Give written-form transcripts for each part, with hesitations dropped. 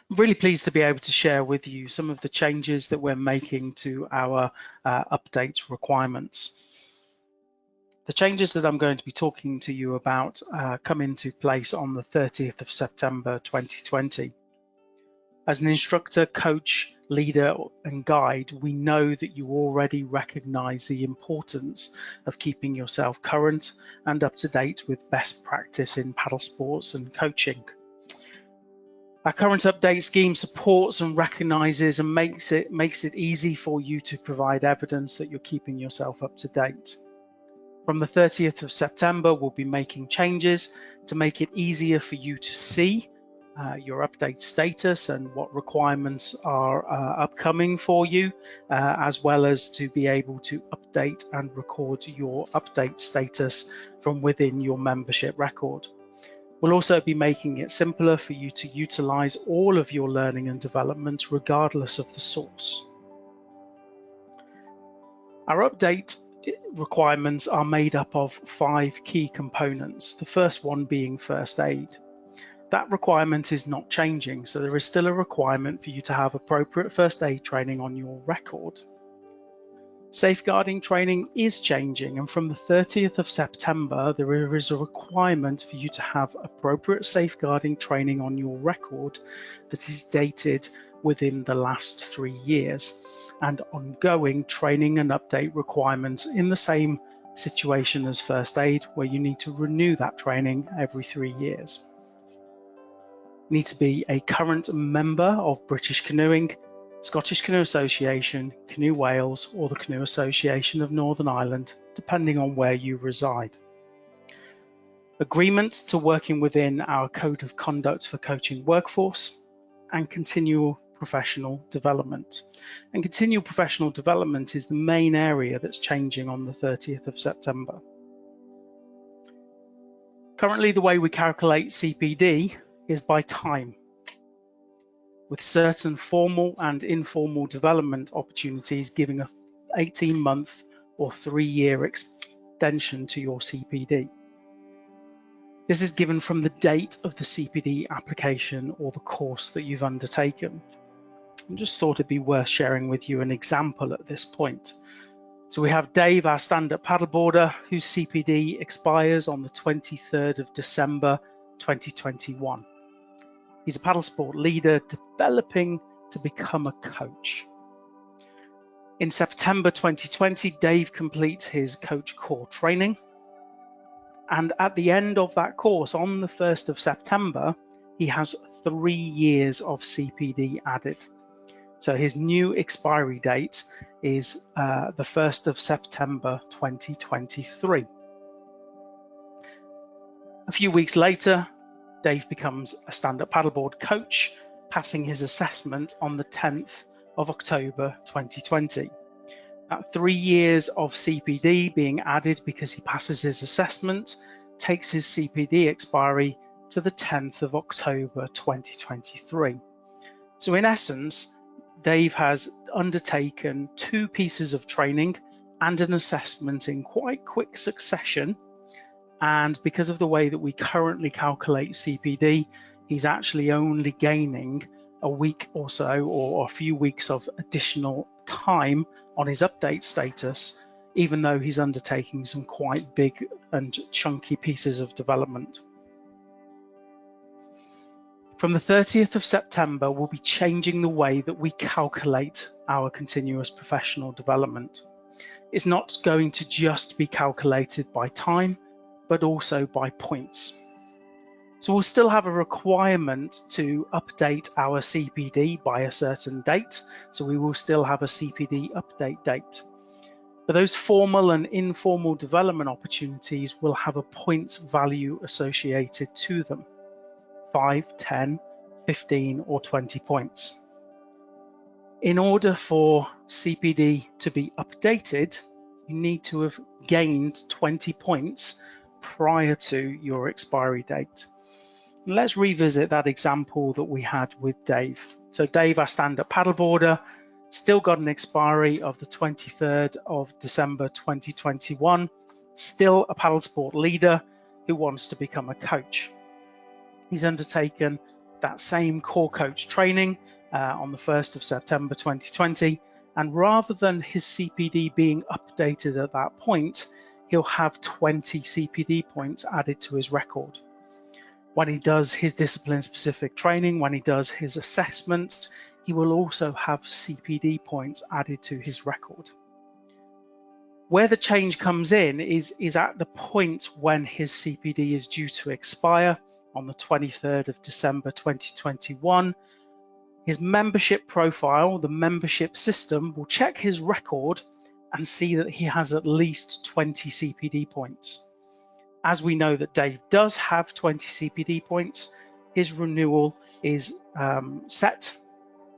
I'm really pleased to be able to share with you some of the changes that we're making to our update requirements. The changes that I'm going to be talking to you about come into place on the 30th of September 2020. As an instructor, coach, leader, and guide, we know that you already recognize the importance of keeping yourself current and up to date with best practice in paddle sports and coaching. Our current update scheme supports and recognizes and makes it easy for you to provide evidence that you're keeping yourself up to date. From the 30th of September, we'll be making changes to make it easier for you to see your update status and what requirements are upcoming for you, as well as to be able to update and record your update status from within your membership record. We'll also be making it simpler for you to utilize all of your learning and development regardless of the source. Our update requirements are made up of 5 key components, the first one being first aid. That requirement is not changing, so there is still a requirement for you to have appropriate first aid training on your record. Safeguarding training is changing, and from the 30th of September, there is a requirement for you to have appropriate safeguarding training on your record that is dated within the last 3 years, and ongoing training and update requirements in the same situation as first aid, where you need to renew that training every 3 years. You need to be a current member of British Canoeing, Scottish Canoe Association, Canoe Wales, or the Canoe Association of Northern Ireland, depending on where you reside. Agreement to working within our Code of Conduct for Coaching Workforce, and continual professional development. And continual professional development is the main area that's changing on the 30th of September. Currently, the way we calculate CPD is by time, with certain formal and informal development opportunities giving an 18-month or 3-year extension to your CPD. This is given from the date of the CPD application or the course that you've undertaken. I just thought it'd be worth sharing with you an example at this point. So we have Dave, our stand-up paddleboarder, whose CPD expires on the 23rd of December 2021. He's a paddle sport leader developing to become a coach. In September 2020, Dave completes his coach core training. And at the end of that course, on the 1st of September, he has 3 years of CPD added. So his new expiry date is the 1st of September 2023. A few weeks later, Dave becomes a stand-up paddleboard coach, passing his assessment on the 10th of October 2020. That 3 years of CPD being added because he passes his assessment takes his CPD expiry to the 10th of October 2023. So in essence, Dave has undertaken 2 pieces of training and an assessment in quite quick succession. And because of the way that we currently calculate CPD, he's actually only gaining a week or so, or a few weeks of additional time on his update status, even though he's undertaking some quite big and chunky pieces of development. From the 30th of September, we'll be changing the way that we calculate our continuous professional development. It's not going to just be calculated by time, but also by points. So we'll still have a requirement to update our CPD by a certain date. So we will still have a CPD update date. But those formal and informal development opportunities will have a points value associated to them. 5, 10, 15, or 20 points. In order for CPD to be updated, you need to have gained 20 points prior to your expiry date. And let's revisit that example that we had with Dave. So Dave, our stand-up paddleboarder, still got an expiry of the 23rd of December 2021, still a paddle sport leader who wants to become a coach. He's undertaken that same core coach training on the 1st of September 2020, and rather than his CPD being updated at that point, he'll have 20 CPD points added to his record. When he does his discipline-specific training, when he does his assessment, he will also have CPD points added to his record. Where the change comes in is at the point when his CPD is due to expire on the 23rd of December 2021. His membership profile, the membership system, will check his record and see that he has at least 20 CPD points. As we know that Dave does have 20 CPD points, his renewal is set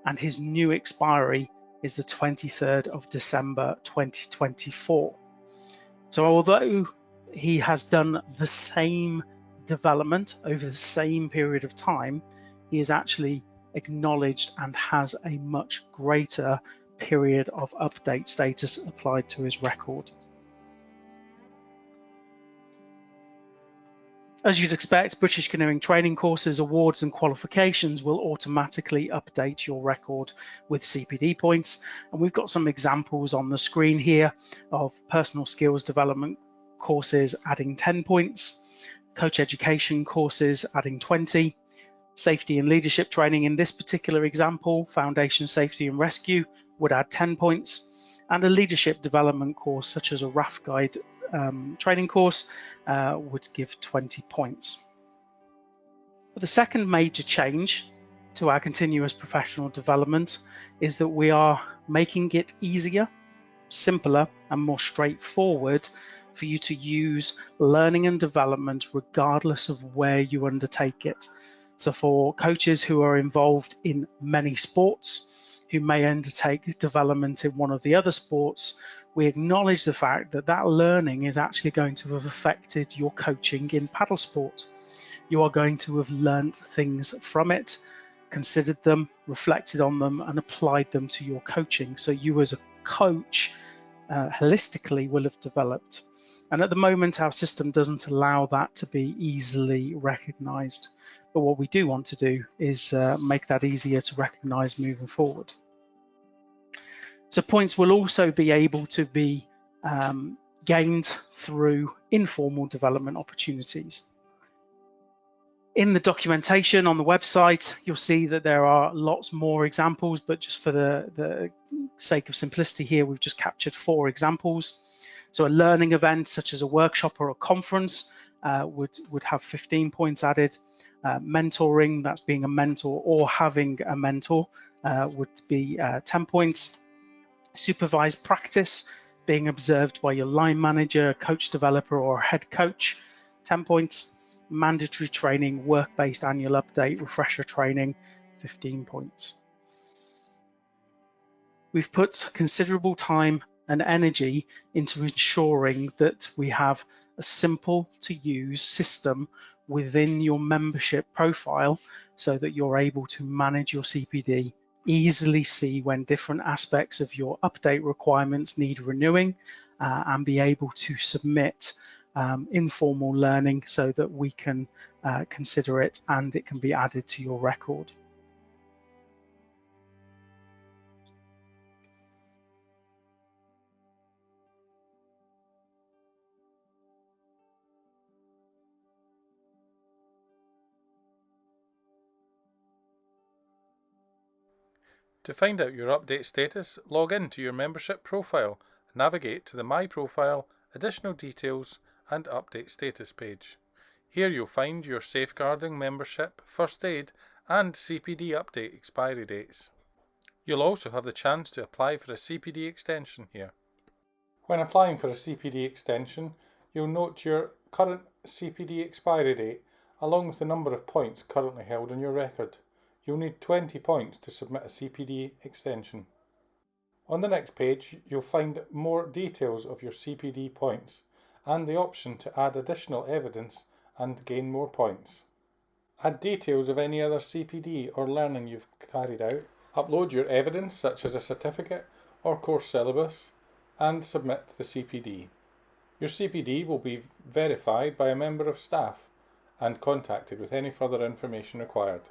and his new expiry is the 23rd of December 2024. So although he has done the same development over the same period of time, he is actually acknowledged and has a much greater period of update status applied to his record. As you'd expect, British Canoeing training courses, awards and qualifications will automatically update your record with CPD points. And we've got some examples on the screen here of personal skills development courses adding 10 points, coach education courses adding 20, safety and leadership training in this particular example, foundation safety and rescue, would add 10 points, and a leadership development course such as a raft guide training course would give 20 points. But the second major change to our continuous professional development is that we are making it easier, simpler and more straightforward for you to use learning and development regardless of where you undertake it. So for coaches who are involved in many sports, who may undertake development in one of the other sports, we acknowledge the fact that that learning is actually going to have affected your coaching in paddle sport. You are going to have learnt things from it, considered them, reflected on them, and applied them to your coaching. So you as a coach holistically will have developed. And at the moment, our system doesn't allow that to be easily recognized. But what we do want to do is make that easier to recognize moving forward. So points will also be able to be gained through informal development opportunities. In the documentation on the website, you'll see that there are lots more examples, but just for the sake of simplicity here, we've just captured 4 examples. So a learning event such as a workshop or a conference would have 15 points added. Mentoring, that's being a mentor or having a mentor, would be 10 points. Supervised practice, being observed by your line manager, coach developer or head coach, 10 points. Mandatory training, work-based annual update, refresher training, 15 points. We've put considerable time and energy into ensuring that we have a simple to use system within your membership profile so that you're able to manage your CPD, easily see when different aspects of your update requirements need renewing, and be able to submit informal learning so that we can consider it and it can be added to your record. To find out your update status, log in to your membership profile, navigate to the My Profile, Additional Details and Update Status page. Here you'll find your safeguarding membership, first aid and CPD update expiry dates. You'll also have the chance to apply for a CPD extension here. When applying for a CPD extension, you'll note your current CPD expiry date along with the number of points currently held on your record. You'll need 20 points to submit a CPD extension. On the next page, you'll find more details of your CPD points and the option to add additional evidence and gain more points. Add details of any other CPD or learning you've carried out, upload your evidence such as a certificate or course syllabus, and submit the CPD. Your CPD will be verified by a member of staff and contacted with any further information required.